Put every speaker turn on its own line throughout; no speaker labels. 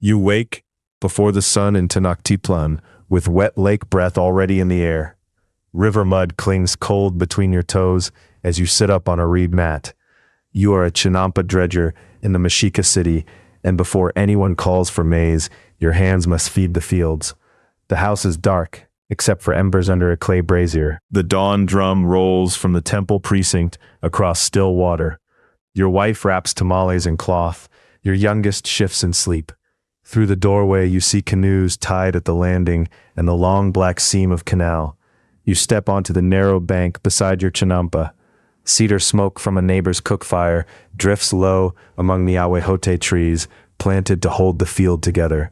You wake before the sun in Tenochtitlan, with wet lake breath already in the air. River mud clings cold between your toes as you sit up on a reed mat. You are a Chinampa dredger in the Mexica city, and before anyone calls for maize, your hands must feed the fields. The house is dark, except for embers under a clay brazier. The dawn drum rolls from the temple precinct across still water. Your wife wraps tamales in cloth. Your youngest shifts in sleep. Through the doorway, you see canoes tied at the landing and the long black seam of canal. You step onto the narrow bank beside your Chinampa. Cedar smoke from a neighbor's cook fire drifts low among the ahuejote trees planted to hold the field together.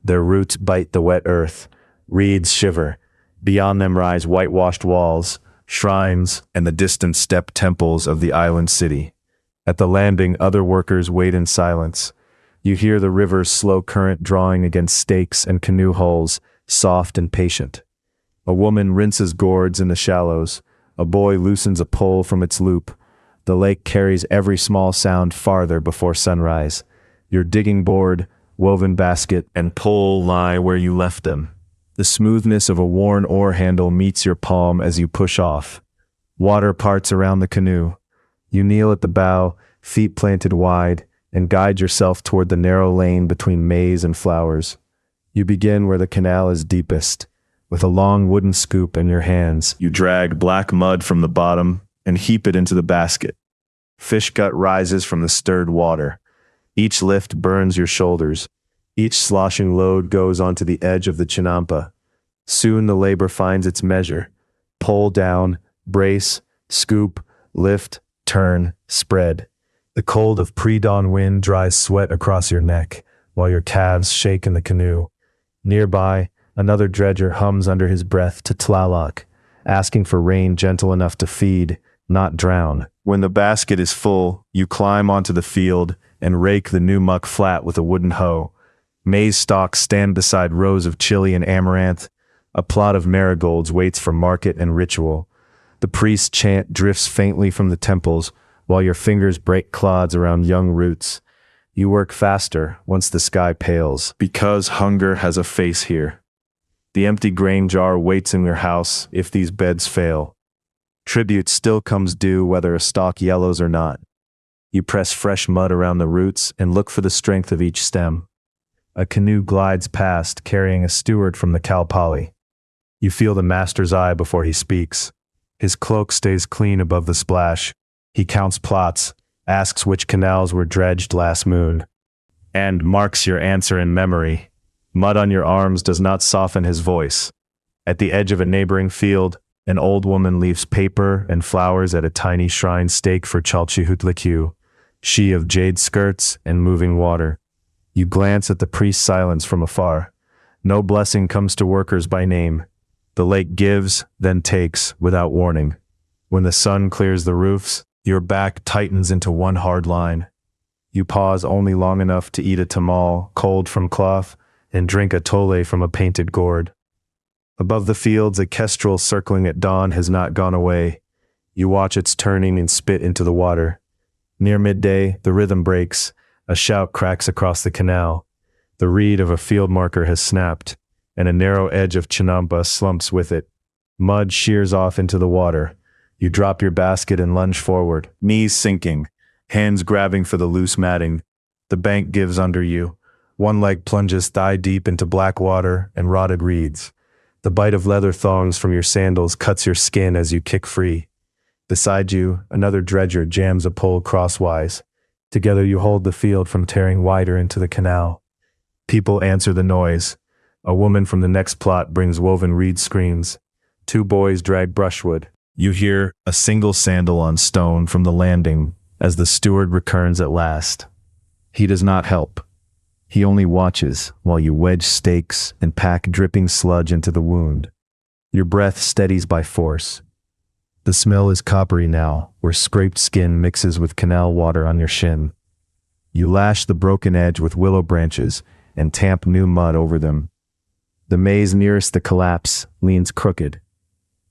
Their roots bite the wet earth. Reeds shiver. Beyond them rise whitewashed walls, shrines, and the distant step temples of the island city. At the landing, other workers wait in silence. You hear the river's slow current drawing against stakes and canoe hulls, soft and patient. A woman rinses gourds in the shallows. A boy loosens a pole from its loop. The lake carries every small sound farther before sunrise. Your digging board, woven basket, and pole lie where you left them. The smoothness of a worn oar handle meets your palm as you push off. Water parts around the canoe. You kneel at the bow, feet planted wide, and guide yourself toward the narrow lane between maize and flowers. You begin where the canal is deepest. With a long wooden scoop in your hands, you drag black mud from the bottom and heap it into the basket. Fish gut rises from the stirred water. Each lift burns your shoulders. Each sloshing load goes onto the edge of the Chinampa. Soon the labor finds its measure. Pull down, brace, scoop, lift, turn, spread. The cold of pre-dawn wind dries sweat across your neck, while your calves shake in the canoe. Nearby, another dredger hums under his breath to Tlaloc, asking for rain gentle enough to feed, not drown. When the basket is full, you climb onto the field and rake the new muck flat with a wooden hoe. Maize stalks stand beside rows of chili and amaranth. A plot of marigolds waits for market and ritual. The priest's chant drifts faintly from the temples, while your fingers break clods around young roots. You work faster once the sky pales, because hunger has a face here. The empty grain jar waits in your house if these beds fail. Tribute still comes due whether a stalk yellows or not. You press fresh mud around the roots and look for the strength of each stem. A canoe glides past, carrying a steward from the Cal Poly. You feel the master's eye before he speaks. His cloak stays clean above the splash. He counts plots, asks which canals were dredged last moon, and marks your answer in memory. Mud on your arms does not soften his voice. At the edge of a neighboring field, an old woman leaves paper and flowers at a tiny shrine stake for Chalchihutlicu, she of jade skirts and moving water. You glance at the priest's silence from afar. No blessing comes to workers by name. The lake gives, then takes, without warning. When the sun clears the roofs, your back tightens into one hard line. You pause only long enough to eat a tamal, cold from cloth, and drink a tole from a painted gourd. Above the fields, a kestrel circling at dawn has not gone away. You watch its turning and spit into the water. Near midday, the rhythm breaks. A shout cracks across the canal. The reed of a field marker has snapped, and a narrow edge of Chinampa slumps with it. Mud shears off into the water. You drop your basket and lunge forward, knees sinking, hands grabbing for the loose matting. The bank gives under you. One leg plunges thigh deep into black water and rotted reeds. The bite of leather thongs from your sandals cuts your skin as you kick free. Beside you, another dredger jams a pole crosswise. Together you hold the field from tearing wider into the canal. People answer the noise. A woman from the next plot brings woven reed screens. Two boys drag brushwood. You hear a single sandal on stone from the landing as the steward returns at last. He does not help. He only watches while you wedge stakes and pack dripping sludge into the wound. Your breath steadies by force. The smell is coppery now, where scraped skin mixes with canal water on your shin. You lash the broken edge with willow branches and tamp new mud over them. The maize nearest the collapse leans crooked.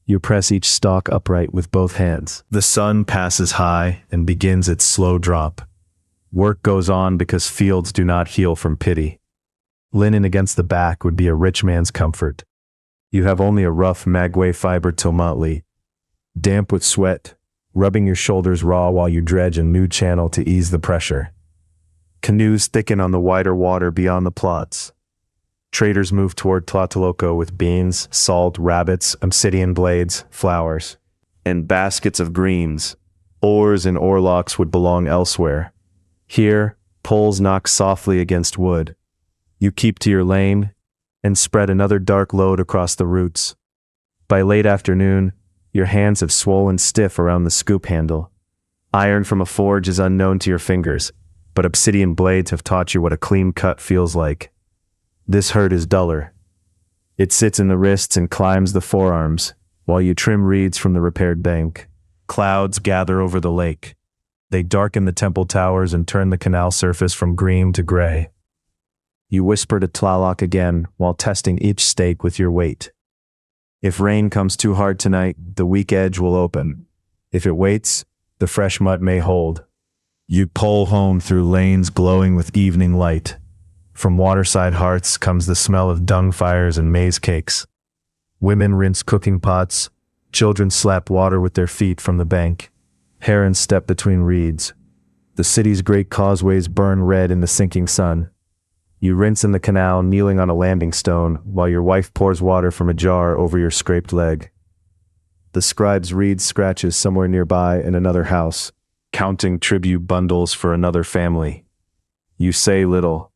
You press each stalk upright with both hands. The sun passes high and begins its slow drop. Work goes on because fields do not heal from pity. Linen against the back would be a rich man's comfort. You have only a rough maguey fiber tomatli, damp with sweat, rubbing your shoulders raw while you dredge a new channel to ease the pressure. Canoes thicken on the wider water beyond the plots. Traders move toward Tlatelolco with beans, salt, rabbits, obsidian blades, flowers, and baskets of greens. Oars and oarlocks would belong elsewhere. Here, poles knock softly against wood. You keep to your lane and spread another dark load across the roots. By late afternoon, your hands have swollen stiff around the scoop handle. Iron from a forge is unknown to your fingers, but obsidian blades have taught you what a clean cut feels like. This hurt is duller. It sits in the wrists and climbs the forearms, while you trim reeds from the repaired bank. Clouds gather over the lake. They darken the temple towers and turn the canal surface from green to gray. You whisper to Tlaloc again while testing each stake with your weight. If rain comes too hard tonight, the weak edge will open. If it waits, the fresh mud may hold. You pole home through lanes glowing with evening light. From waterside hearths comes the smell of dung fires and maize cakes. Women rinse cooking pots. Children slap water with their feet from the bank. Herons step between reeds. The city's great causeways burn red in the sinking sun. You rinse in the canal, kneeling on a landing stone, while your wife pours water from a jar over your scraped leg. The scribe's reed scratches somewhere nearby in another house, counting tribute bundles for another family. You say little.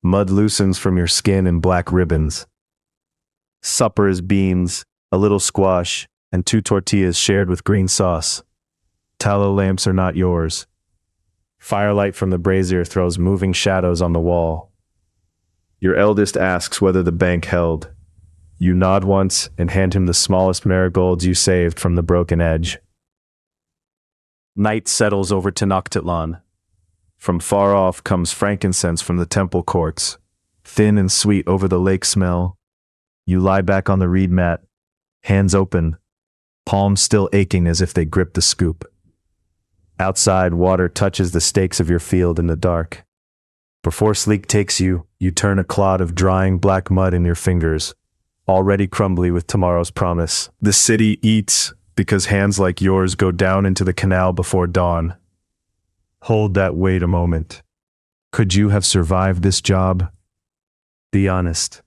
Mud loosens from your skin in black ribbons. Supper is beans, a little squash, and 2 tortillas shared with green sauce. Tallow lamps are not yours. Firelight from the brazier throws moving shadows on the wall. Your eldest asks whether the bank held. You nod once and hand him the smallest marigolds you saved from the broken edge. Night settles over Tenochtitlan. From far off comes frankincense from the temple courts, thin and sweet over the lake smell. You lie back on the reed mat, hands open, palms still aching as if they grip the scoop. Outside, water touches the stakes of your field in the dark. Before sleep takes you, you turn a clod of drying black mud in your fingers, already crumbly with tomorrow's promise. The city eats because hands like yours go down into the canal before dawn. Hold that weight a moment. Could you have survived this job? Be honest.